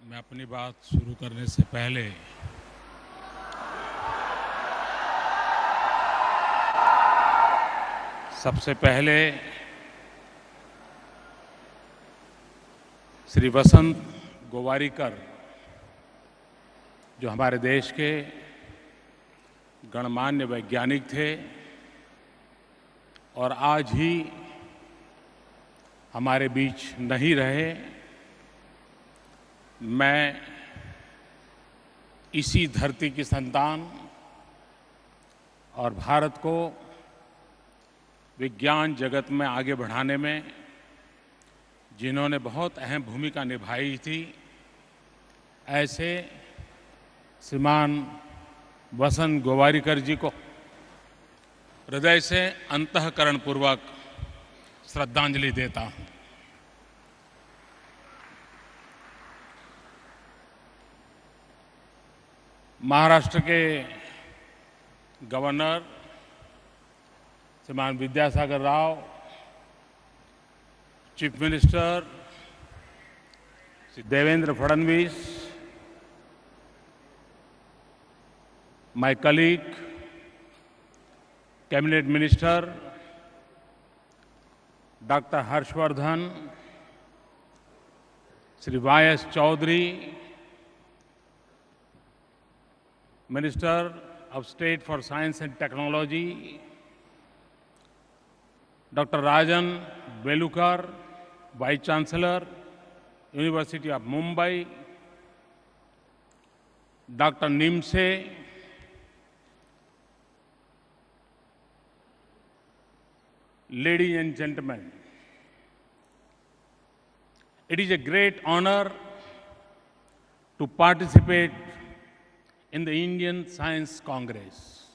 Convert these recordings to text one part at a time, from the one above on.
मैं अपनी बात शुरू करने से पहले सबसे पहले श्री वसंत गोवारिकर, जो हमारे देश के गणमान्य वैज्ञानिक थे और आज ही हमारे बीच नहीं रहे, मैं इसी धरती की संतान और भारत को विज्ञान जगत में आगे बढ़ाने में जिन्होंने बहुत अहम भूमिका निभाई थी, ऐसे श्रीमान वसंत गोवारिकर जी को हृदय से अंतःकरणपूर्वक श्रद्धांजलि देता हूं। महाराष्ट्र के governor Shriman Vidyasagar Rao, chief minister Shri Devendra Fadnavis, my colleague cabinet minister doctor Harshvardhan, Shri Y S. Chowdhary, Minister of State for Science and Technology, Dr. Rajan Belukar, Vice Chancellor, University of Mumbai, Dr. Nimse, ladies and gentlemen, it is a great honor to participate in the Indian Science Congress.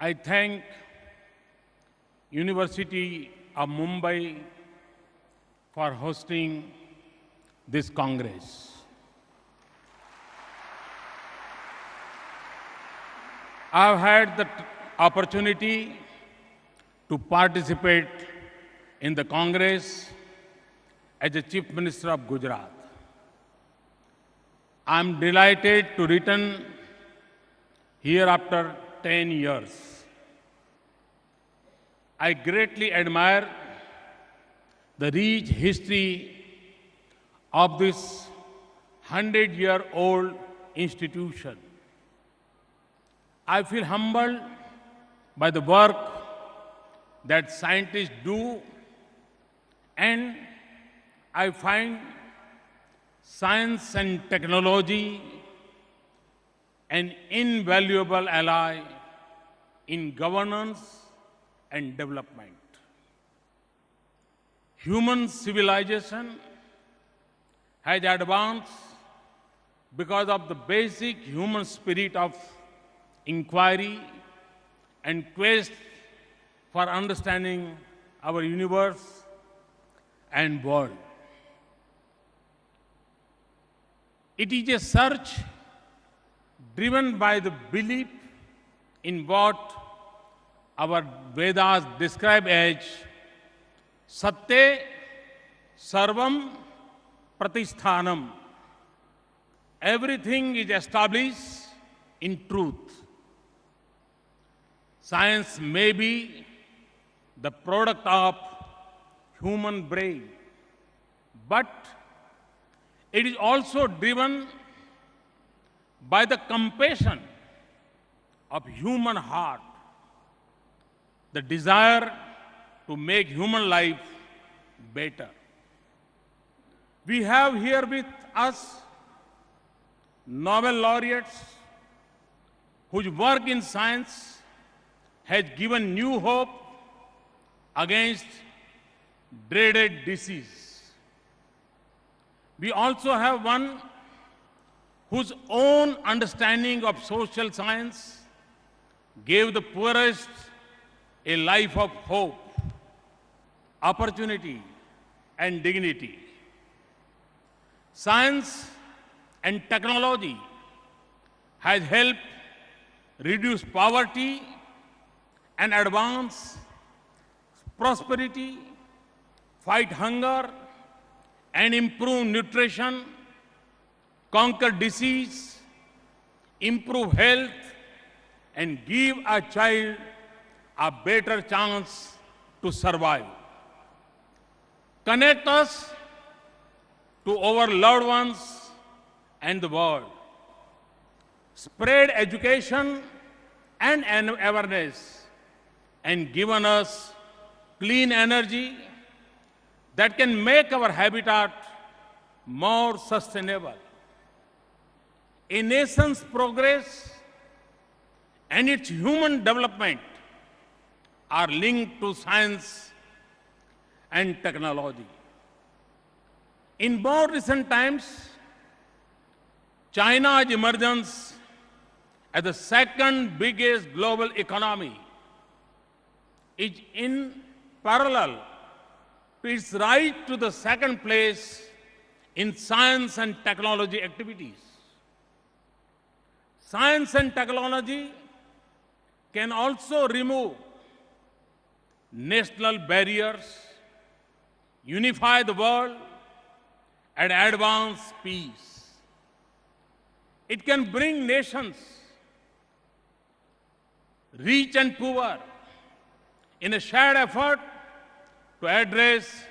I thank University of Mumbai for hosting this Congress. I've had the opportunity to participate in the Congress as the Chief Minister of Gujarat. I'm delighted to return here after 10 years. I greatly admire the rich history of this 100-year-old institution. I feel humbled by the work that scientists do, and I find science and technology an invaluable ally in governance and development. Human civilization has advanced because of the basic human spirit of inquiry and quest for understanding our universe and world. It is a search driven by the belief in what our Vedas describe as Satya Sarvam Pratisthanam. Everything is established in truth. Science may be the product of human brain, but it is also driven by the compassion of human heart, the desire to make human life better. We have here with us Nobel laureates whose work in science has given new hope against dreaded disease. We also have one whose own understanding of social science gave the poorest a life of hope, opportunity, and dignity. Science and technology has helped reduce poverty and advance prosperity, fight hunger, and improve nutrition, conquer disease, improve health, and give a child a better chance to survive. Connect us to our loved ones and the world. Spread education and awareness, and given us clean energy that can make our habitat more sustainable. A nation's progress and its human development are linked to science and technology. In more recent times, China's emergence as the second biggest global economy is in parallel to its rise to the second place in science and technology activities. Science and technology can also remove national barriers, unify the world, and advance peace. It can bring nations, rich and poor, in a shared effort to address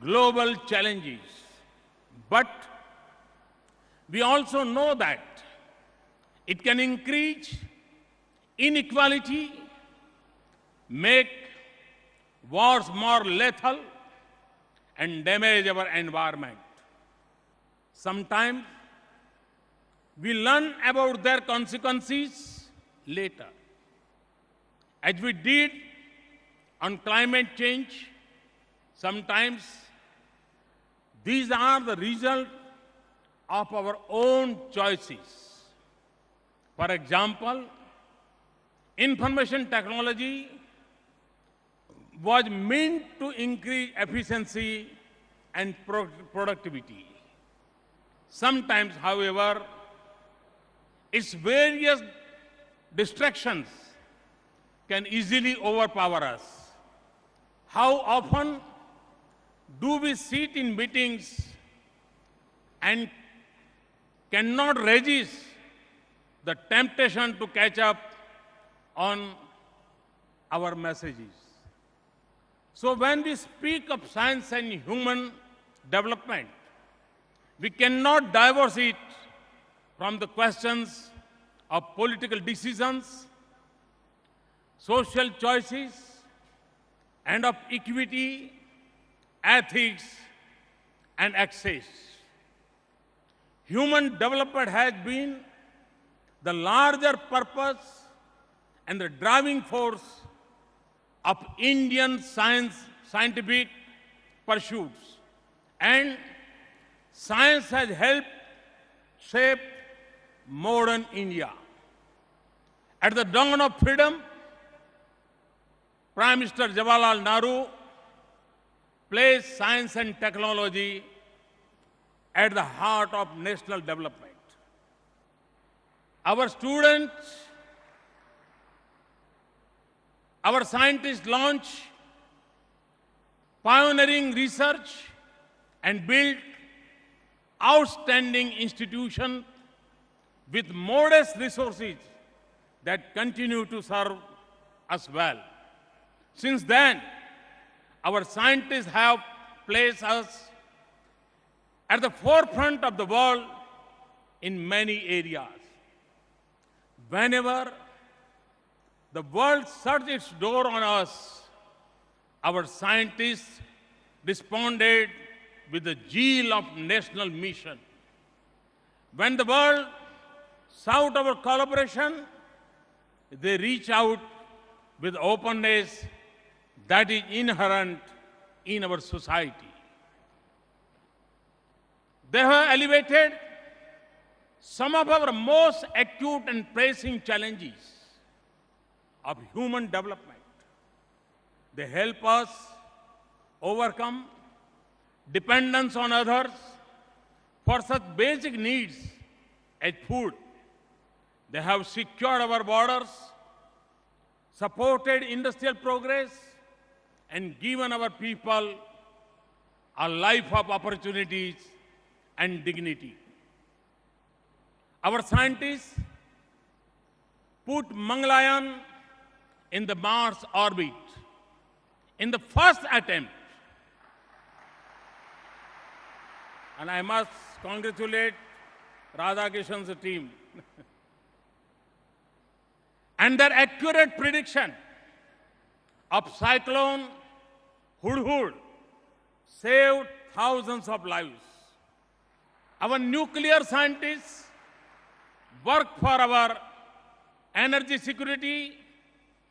global challenges. But we also know that it can increase inequality, make wars more lethal, and damage our environment. Sometimes we learn about their consequences later, as we did on climate change. Sometimes these are the result of our own choices. For example, information technology was meant to increase efficiency and productivity. Sometimes, however, its various distractions can easily overpower us. How often do we sit in meetings and cannot resist the temptation to catch up on our messages? So when we speak of science and human development, we cannot divorce it from the questions of political decisions, social choices, and of equity, ethics, and access. Human development has been the larger purpose and the driving force of Indian scientific pursuits. And science has helped shape modern India. At the dawn of freedom, Prime Minister Jawaharlal Nehru placed science and technology at the heart of national development. Our students, our scientists launched pioneering research and built outstanding institutions with modest resources that continue to serve us well. Since then, our scientists have placed us at the forefront of the world in many areas. Whenever the world shut its door on us, our scientists responded with the zeal of national mission. When the world sought our collaboration, they reach out with openness that is inherent in our society. They have elevated some of our most acute and pressing challenges of human development. They help us overcome dependence on others for such basic needs as food. They have secured our borders, supported industrial progress, and given our people a life of opportunities and dignity. Our scientists put Mangalyaan in the Mars orbit in the first attempt. And I must congratulate Radhakrishnan's team. And their accurate prediction of cyclone Hudhud saved thousands of lives. Our nuclear scientists work for our energy security,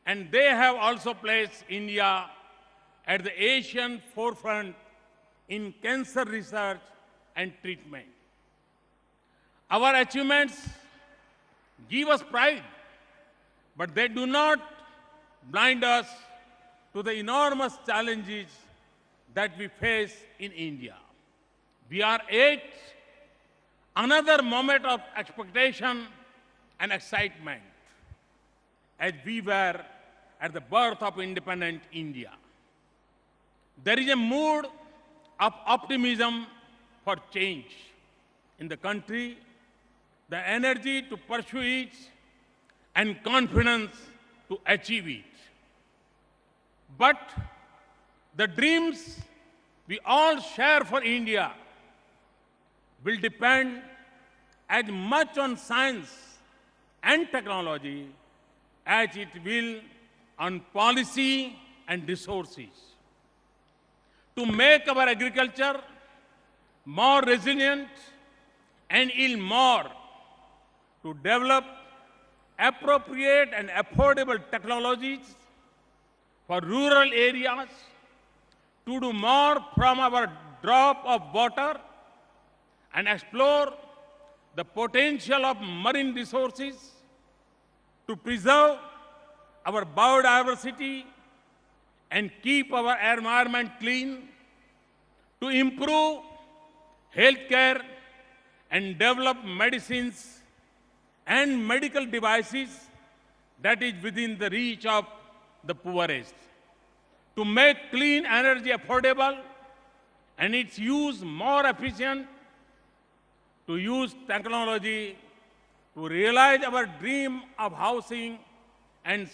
and they have also placed India at the Asian forefront in cancer research and treatment. Our achievements give us pride, but they do not blind us to the enormous challenges that we face in India. We are at another moment of expectation and excitement as we were at the birth of independent India. There is a mood of optimism for change in the country, the energy to pursue it, and confidence to achieve it. But the dreams we all share for India will depend as much on science and technology as it will on policy and resources. To make our agriculture more resilient and yield more, to develop appropriate and affordable technologies for rural areas, to do more from our drop of water and explore the potential of marine resources, to preserve our biodiversity and keep our environment clean, to improve healthcare and develop medicines and medical devices that is within the reach of the poorest, to make clean energy affordable and its use more efficient, to use technology to realize our dream of housing and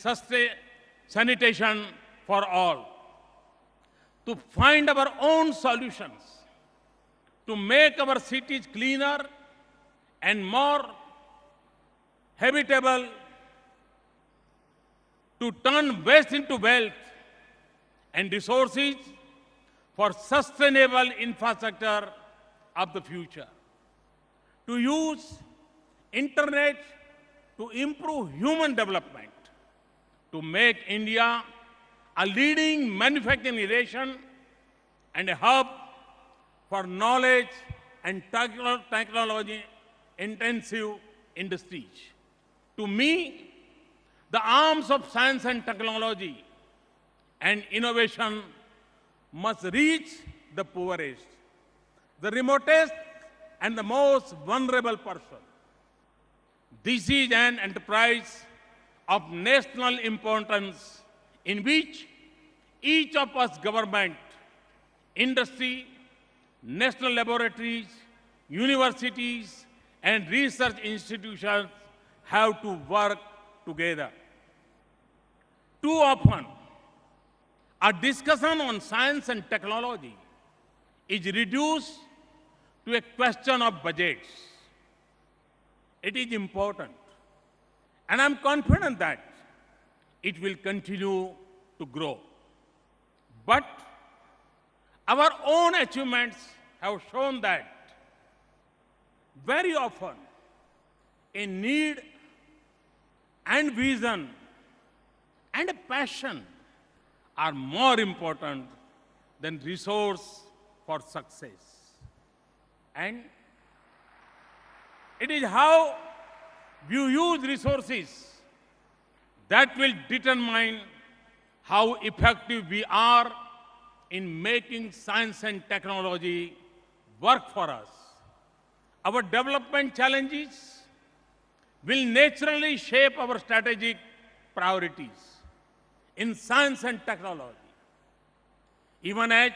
sanitation for all, to find our own solutions, to make our cities cleaner and more habitable, to turn waste into wealth and resources for sustainable infrastructure of the future, to use internet to improve human development, to make India a leading manufacturing nation and a hub for knowledge and technology-intensive industries. To me, the arms of science and technology and innovation must reach the poorest, the remotest and the most vulnerable person. This is an enterprise of national importance in which each of us, government, industry, national laboratories, universities, and research institutions have to work together. Too often, a discussion on science and technology is reduced to a question of budgets. It is important, and I'm confident that it will continue to grow. But our own achievements have shown that very often a need and vision and a passion are more important than resource for success. And it is how you use resources that will determine how effective we are in making science and technology work for us. Our development challenges will naturally shape our strategic priorities in science and technology. Even as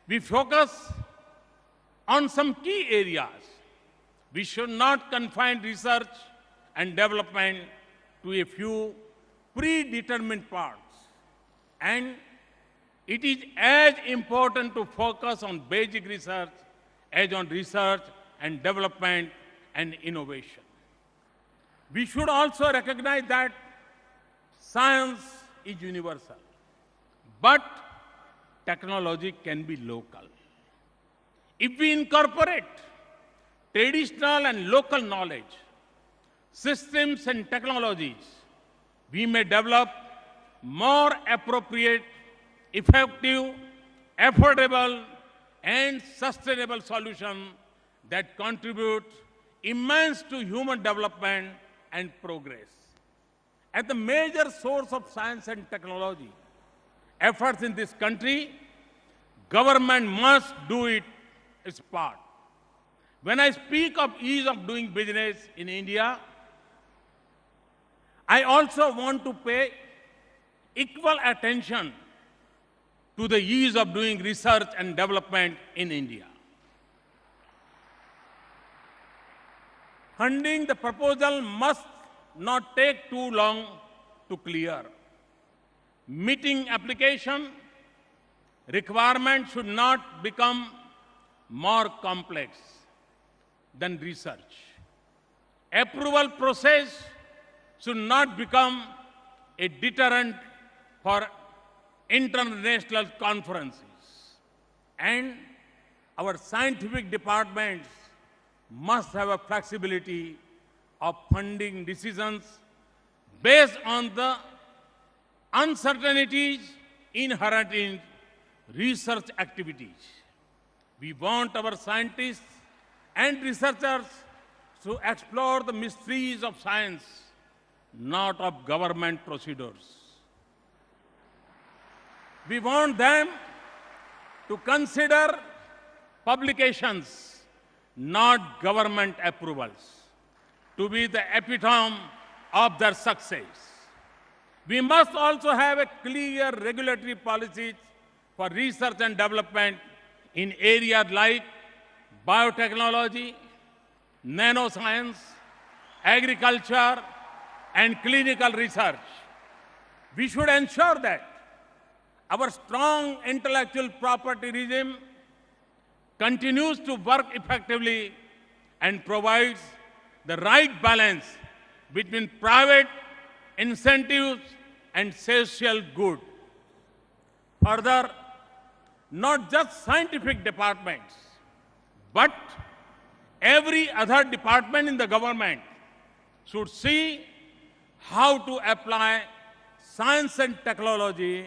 We focus on some key areas. We should not confine research and development to a few predetermined parts. And it is as important to focus on basic research as on research and development and innovation. We should also recognize that science is universal, but technology can be local. If we incorporate traditional and local knowledge, systems and technologies, we may develop more appropriate, effective, affordable, and sustainable solutions that contribute immense to human development and progress. As the major source of science and technology efforts in this country, government must do its part. When I speak of ease of doing business in India, I also want to pay equal attention to the ease of doing research and development in India. Funding the proposal must not take too long to clear. Meeting application requirements should not become more complex than research. Approval process should not become a deterrent for international conferences. And our scientific departments must have a flexibility of funding decisions based on the uncertainties inherent in research activities. We want our scientists and researchers to explore the mysteries of science, not of government procedures. We want them to consider publications, not government approvals, to be the epitome of their success. We must also have a clear regulatory policies for research and development in areas like biotechnology, nanoscience, agriculture, and clinical research. We should ensure that our strong intellectual property regime continues to work effectively and provides the right balance between private incentives and social good. Further, not just scientific departments, but every other department in the government should see how to apply science and technology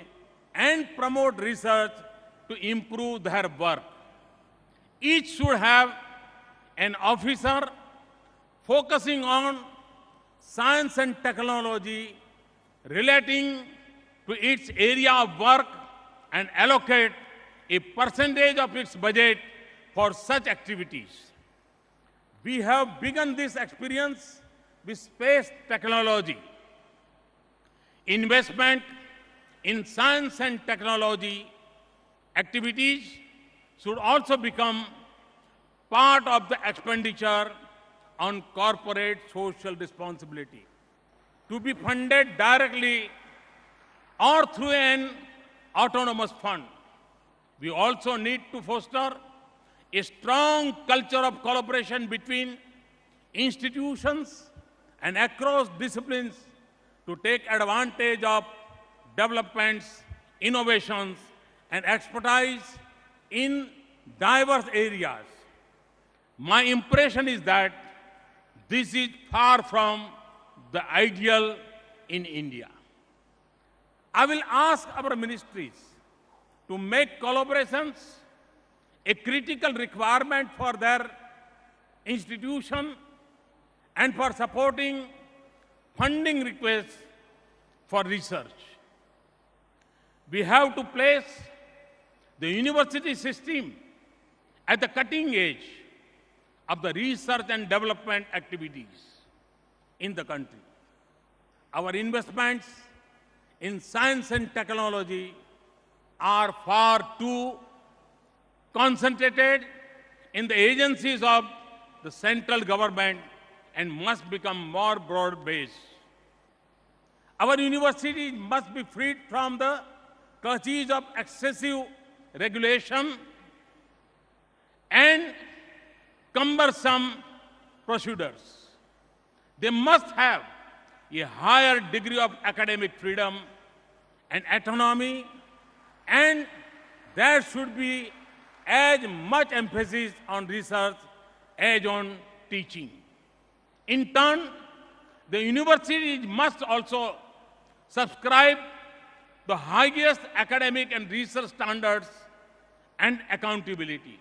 and promote research to improve their work. Each should have an officer focusing on science and technology relating to its area of work and allocate a percentage of its budget for such activities. We have begun this experience with space technology. Investment in science and technology activities should also become part of the expenditure on corporate social responsibility, to be funded directly or through an autonomous fund. We also need to foster a strong culture of collaboration between institutions and across disciplines to take advantage of developments, innovations, and expertise in diverse areas. My impression is that this is far from the ideal in India. I will ask our ministries to make collaborations a critical requirement for their institution and for supporting funding requests for research. We have to place the university system at the cutting edge of the research and development activities in the country. Our investments in science and technology are far too concentrated in the agencies of the central government and must become more broad-based. Our universities must be freed from the clutches of excessive regulation and cumbersome procedures. They must have a higher degree of academic freedom and autonomy, and there should be as much emphasis on research as on teaching. In turn, the universities must also subscribe the highest academic and research standards and accountability.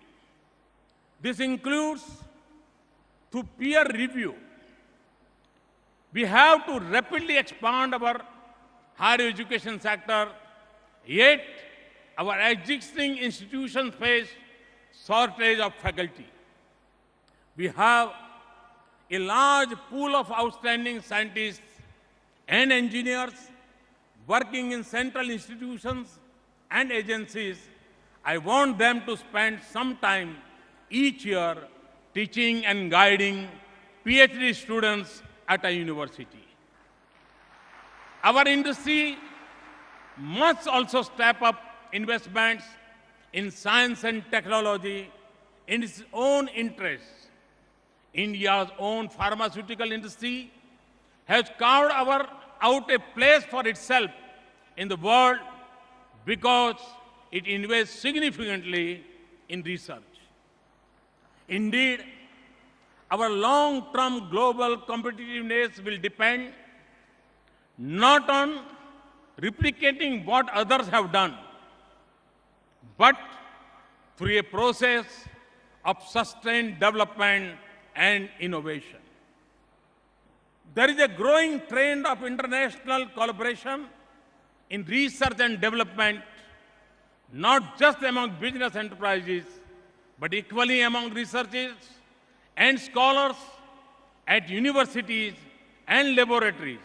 This includes through peer review. We have to rapidly expand our higher education sector, yet our existing institutions face shortage of faculty. We have a large pool of outstanding scientists and engineers working in central institutions and agencies. I want them to spend some time each year teaching and guiding PhD students at a university. Our industry must also step up investments in science and technology in its own interests. India's own pharmaceutical industry has carved out a place for itself in the world because it invests significantly in research. Indeed, our long-term global competitiveness will depend not on replicating what others have done, but through a process of sustained development and innovation. There is a growing trend of international collaboration in research and development, not just among business enterprises, but equally among researchers and scholars at universities and laboratories.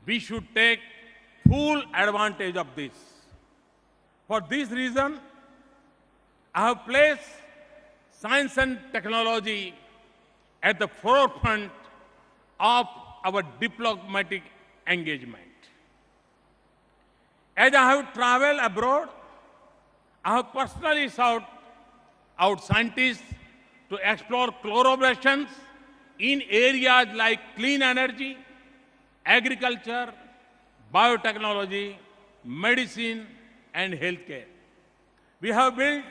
We should take full advantage of this. For this reason, I have placed science and technology at the forefront of our diplomatic engagement. As I have traveled abroad, I have personally sought out scientists to explore collaborations in areas like clean energy, agriculture, biotechnology, medicine, and healthcare. We have built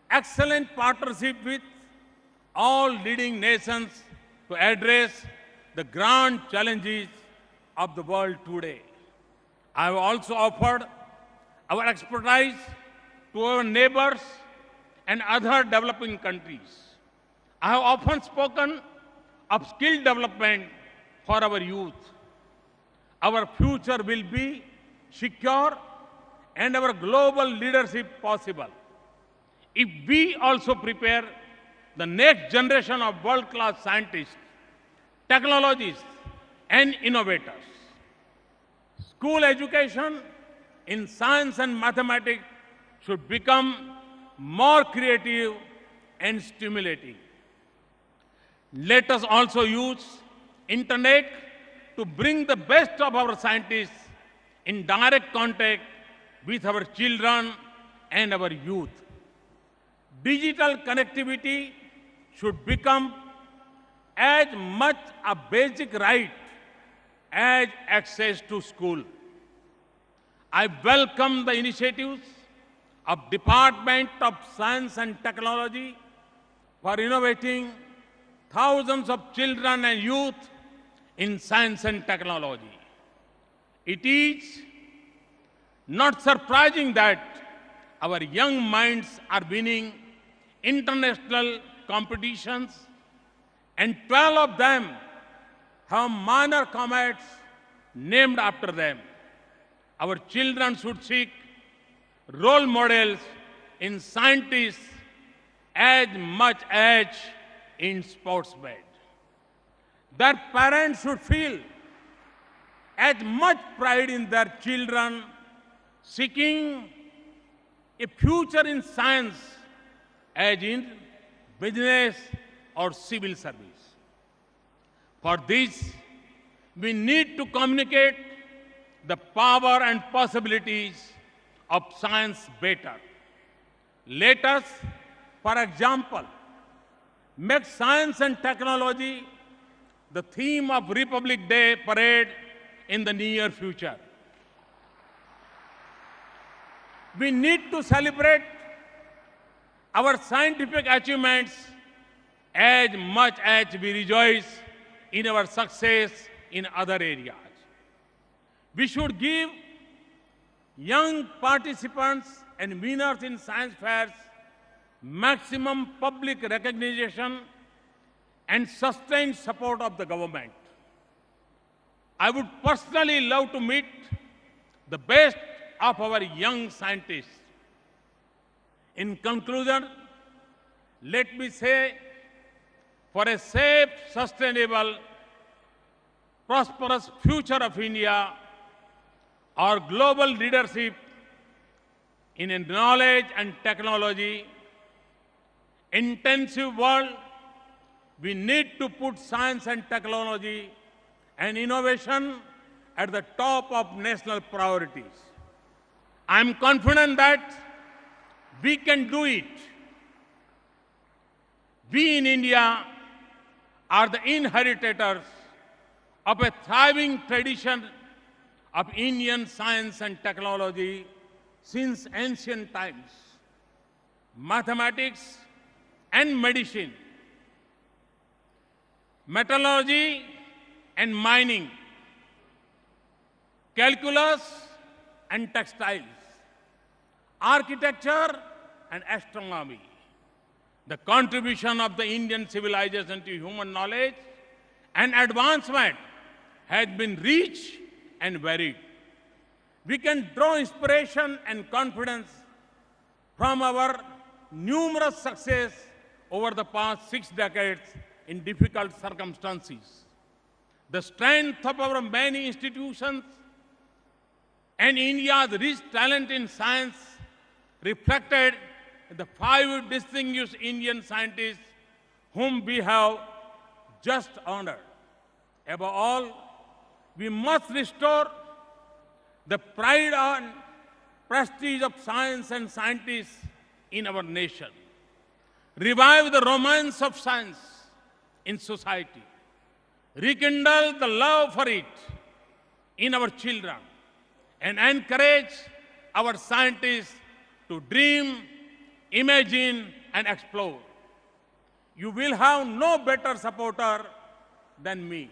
excellent partnership with all leading nations to address the grand challenges of the world today. I have also offered our expertise to our neighbors and other developing countries. I have often spoken of skill development for our youth. Our future will be secure and our global leadership possible if we also prepare the next generation of world-class scientists, technologists, and innovators. School education in science and mathematics should become more creative and stimulating. Let us also use internet to bring the best of our scientists in direct contact with our children and our youth. Digital connectivity should become as much a basic right as access to school. I welcome the initiatives of Department of Science and Technology for innovating thousands of children and youth in science and technology. It is not surprising that our young minds are winning international competitions, and 12 of them have minor comets named after them. Our children should seek role models in scientists as much as in sportsmen. Their parents should feel as much pride in their children seeking a future in science as in business or civil service. For this, we need to communicate the power and possibilities of science better. Let us, for example, make science and technology the theme of Republic Day parade in the near future. We need to celebrate our scientific achievements as much as we rejoice in our success in other areas. We should give young participants and winners in science fairs maximum public recognition and sustained support of the government. I would personally love to meet the best of our young scientists. In conclusion, let me say, for a safe, sustainable, prosperous future of India, our global leadership in knowledge and technology intensive world, we need to put science and technology and innovation at the top of national priorities. I am confident that we can do it. We in India are the inheritors of a thriving tradition of Indian science and technology since ancient times. Mathematics and medicine, metallurgy and mining, calculus and textiles, architecture and astronomy. The contribution of the Indian civilization to human knowledge and advancement has been rich and varied. We can draw inspiration and confidence from our numerous success over the past 6 decades in difficult circumstances. The strength of our many institutions and India's rich talent in science reflected in the 5 distinguished Indian scientists whom we have just honored. Above all, we must restore the pride and prestige of science and scientists in our nation. Revive the romance of science in society. Rekindle the love for it in our children and encourage our scientists to dream, imagine and explore. You will have no better supporter than me.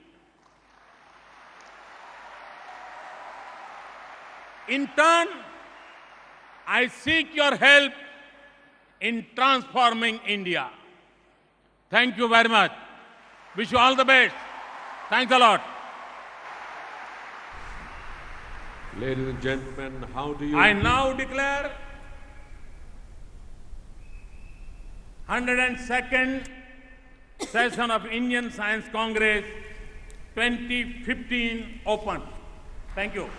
In turn, I seek your help in transforming India. Thank you very much. Wish you all the best. Thanks a lot. Ladies and gentlemen, how do you... I now declare 102nd session of Indian Science Congress 2015 open. Thank you.